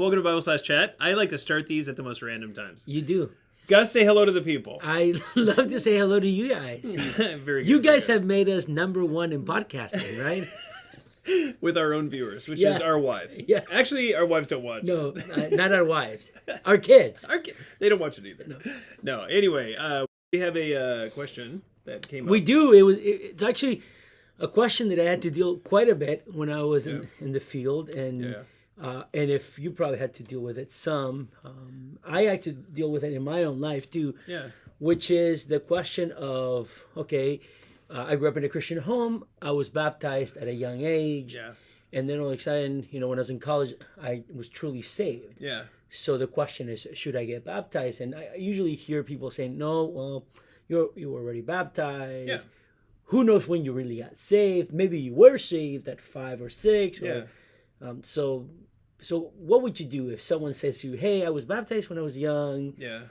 welcome to Bible/Chat. I like to start these at the most random times. You do. Gus, say hello to the people. I love to say hello to you guys. Very good. You guys have made us #1 in podcasting, right? With our own viewers, which is our wives. Yeah. Actually, our wives don't watch. No, not our wives. Our kids. They don't watch it either. No. Anyway, we have a question that came up. We do. It's actually a question that I had to deal quite a bit when I was in the field, and if you probably had to deal with it some, I had to deal with it in my own life too. Yeah. Which is the question of, okay, I grew up in a Christian home. I was baptized at a young age. Yeah. And then all of a sudden, when I was in college, I was truly saved. Yeah. So the question is, should I get baptized? And I usually hear people saying, no, well, you were already baptized. Yeah. Who knows when you really got saved? Maybe you were saved at 5 or 6. Yeah. So what would you do if someone says to you, hey, I was baptized when I was young. Yeah.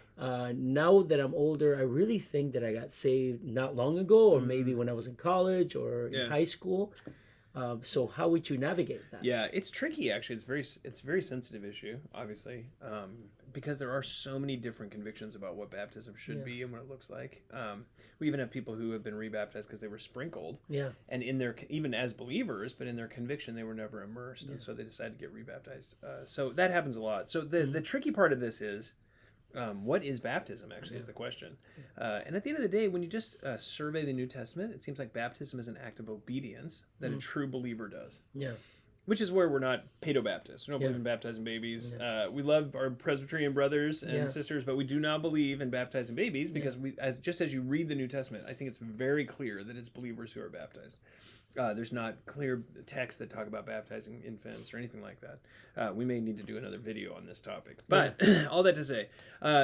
Now that I'm older, I really think that I got saved not long ago, or maybe when I was in college or in high school. So how would you navigate that? Yeah, it's tricky actually. It's a very sensitive issue, obviously, because there are so many different convictions about what baptism should be and what it looks like. We even have people who have been rebaptized because they were sprinkled. Yeah. And in their, even as believers, but in their conviction, they were never immersed, and so they decided to get rebaptized. So that happens a lot. So the tricky part of this is, what is baptism, actually, is the question. And at the end of the day, when you just survey the New Testament, it seems like baptism is an act of obedience that a true believer does. Yeah. Which is where we're not paedo-Baptists. We don't believe in baptizing babies. We love our Presbyterian brothers and sisters, but we do not believe in baptizing babies because just as you read the New Testament, I think it's very clear that it's believers who are baptized. There's not clear texts that talk about baptizing infants or anything like that. We may need to do another video on this topic. But all that to say,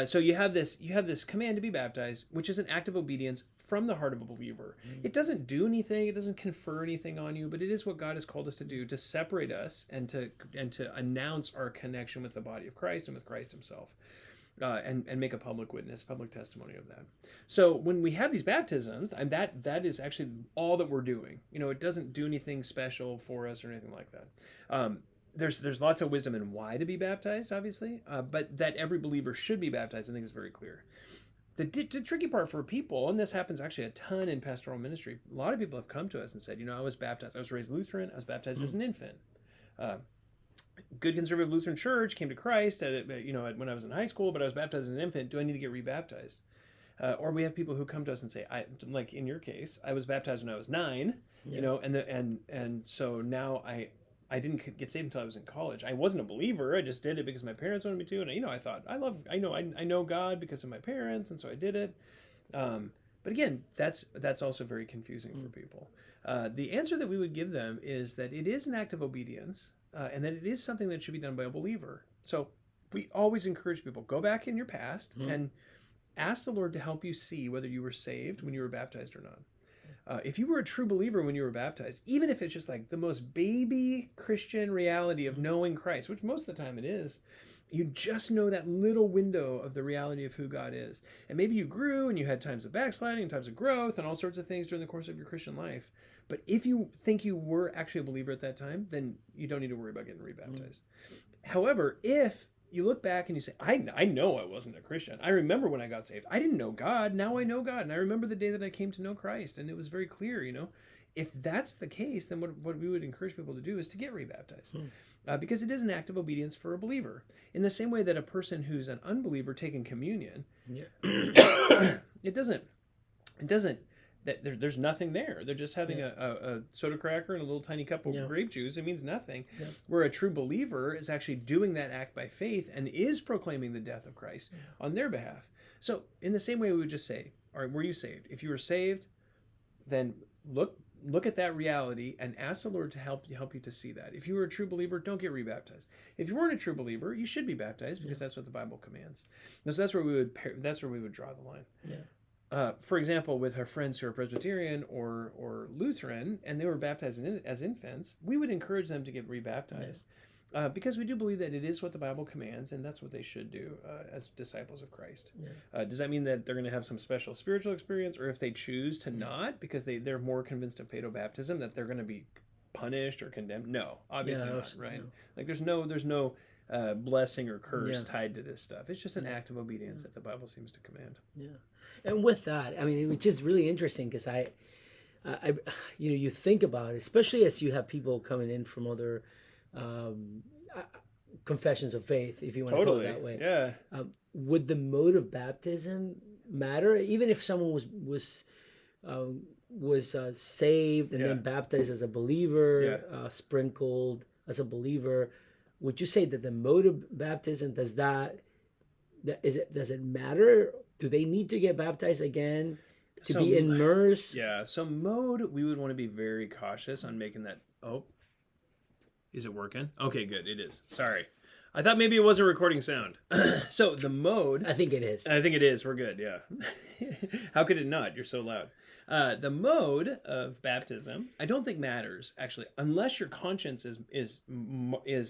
so you have this command to be baptized, which is an act of obedience from the heart of a believer. It doesn't do anything, it doesn't confer anything on you, but it is what God has called us to do, to separate us and to announce our connection with the body of Christ and with Christ himself. And make a public witness, public testimony of that. So when we have these baptisms, and that is actually all that we're doing. It doesn't do anything special for us or anything like that. There's lots of wisdom in why to be baptized, obviously, but that every believer should be baptized, I think, is very clear. The tricky part for people, and this happens actually a ton in pastoral ministry, a lot of people have come to us and said, I was baptized. I was raised Lutheran. I was baptized as an infant. Good conservative Lutheran church, came to Christ when I was in high school, but I was baptized as an infant. Do I need to get rebaptized? Or we have people who come to us and say, like in your case, I was baptized when I was 9, and so now I didn't get saved until I was in college. I wasn't a believer. I just did it because my parents wanted me to, and I thought I know God because of my parents, and so I did it. But again, that's also very confusing for people. The answer that we would give them is that it is an act of obedience. And that it is something that should be done by a believer. So we always encourage people, go back in your past and ask the Lord to help you see whether you were saved when you were baptized or not. If you were a true believer when you were baptized, even if it's just like the most baby Christian reality of knowing Christ, which most of the time it is, you just know that little window of the reality of who God is. And maybe you grew and you had times of backsliding and times of growth and all sorts of things during the course of your Christian life. But if you think you were actually a believer at that time, then you don't need to worry about getting rebaptized. However, if you look back and you say, I know I wasn't a Christian. I remember when I got saved. I didn't know God. Now I know God. And I remember the day that I came to know Christ. And it was very clear, If that's the case, then what we would encourage people to do is to get rebaptized. Because it is an act of obedience for a believer. In the same way that a person who's an unbeliever taking communion, it doesn't there's nothing there. They're just having a soda cracker and a little tiny cup of grape juice. It means nothing. Where a true believer is actually doing that act by faith and is proclaiming the death of Christ on their behalf. So in the same way, we would just say, all right, were you saved? If you were saved, then look at that reality and ask the Lord to help you to see that. If you were a true believer, don't get rebaptized. If you weren't a true believer, you should be baptized because that's what the Bible commands. So that's where we would draw the line. For example, with our friends who are Presbyterian or Lutheran, and they were baptized as infants, we would encourage them to get rebaptized because we do believe that it is what the Bible commands, and that's what they should do as disciples of Christ. Does that mean that they're going to have some special spiritual experience, or if they choose to not, because they're more convinced of paedo-baptism, that they're going to be punished or condemned? No, obviously not, right? No. Like there's no blessing or curse tied to this stuff. It's just an act of obedience that the Bible seems to command. Yeah. And with that, I mean, which is really interesting because I you think about it, especially as you have people coming in from other confessions of faith, if you want to call it that way. Yeah. Would the mode of baptism matter, even if someone was saved and then baptized as a believer, sprinkled as a believer? Would you say that the mode of baptism does it matter? Do they need to get baptized again to be immersed? Yeah. So mode, we would want to be very cautious on making that. Oh, is it working? Okay, good. It is. Sorry. I thought maybe it wasn't recording sound. So the mode. I think it is. I think it is. We're good. Yeah. How could it not? You're so loud. The mode of baptism, I don't think matters actually, unless your conscience is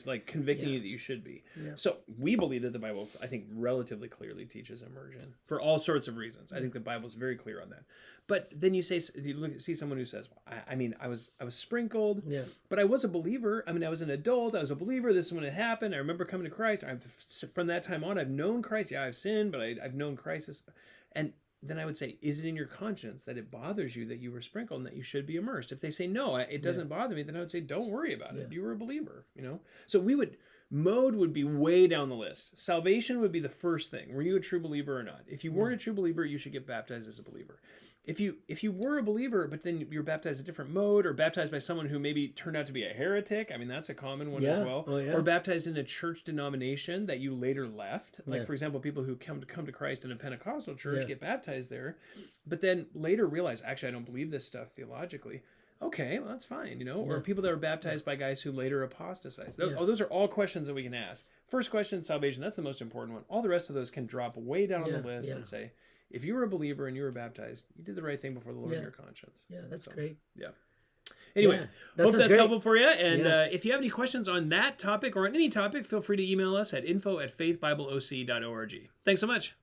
like convicting you that you should be. Yeah. So we believe that the Bible, I think, relatively clearly teaches immersion for all sorts of reasons. I think the Bible is very clear on that. But then you see someone who says, I was sprinkled, but I was a believer. I mean, I was an adult. I was a believer. This is when it happened. I remember coming to Christ. From that time on, I've known Christ. Yeah, I've sinned, but I've known Christ. And then I would say, is it in your conscience that it bothers you that you were sprinkled and that you should be immersed? If they say, no, it doesn't bother me, then I would say, don't worry about it. You were a believer, So mode would be way down the list. Salvation would be the first thing. Were you a true believer or not? If you weren't a true believer, you should get baptized as a believer. If you were a believer, but then you're baptized a different mode, or baptized by someone who maybe turned out to be a heretic, I mean, that's a common one as well. Or baptized in a church denomination that you later left. Like, for example, people who come to Christ in a Pentecostal church get baptized there, but then later realize, actually, I don't believe this stuff theologically. Okay, well, that's fine, Or people that were baptized by guys who later apostatized. Those are all questions that we can ask. First question, salvation, that's the most important one. All the rest of those can drop way down on the list and say, if you were a believer and you were baptized, you did the right thing before the Lord in your conscience. Yeah, that's great. Yeah. Anyway, hope that's helpful for you. And if you have any questions on that topic or on any topic, feel free to email us at info@faithbibleoc.org. Thanks so much.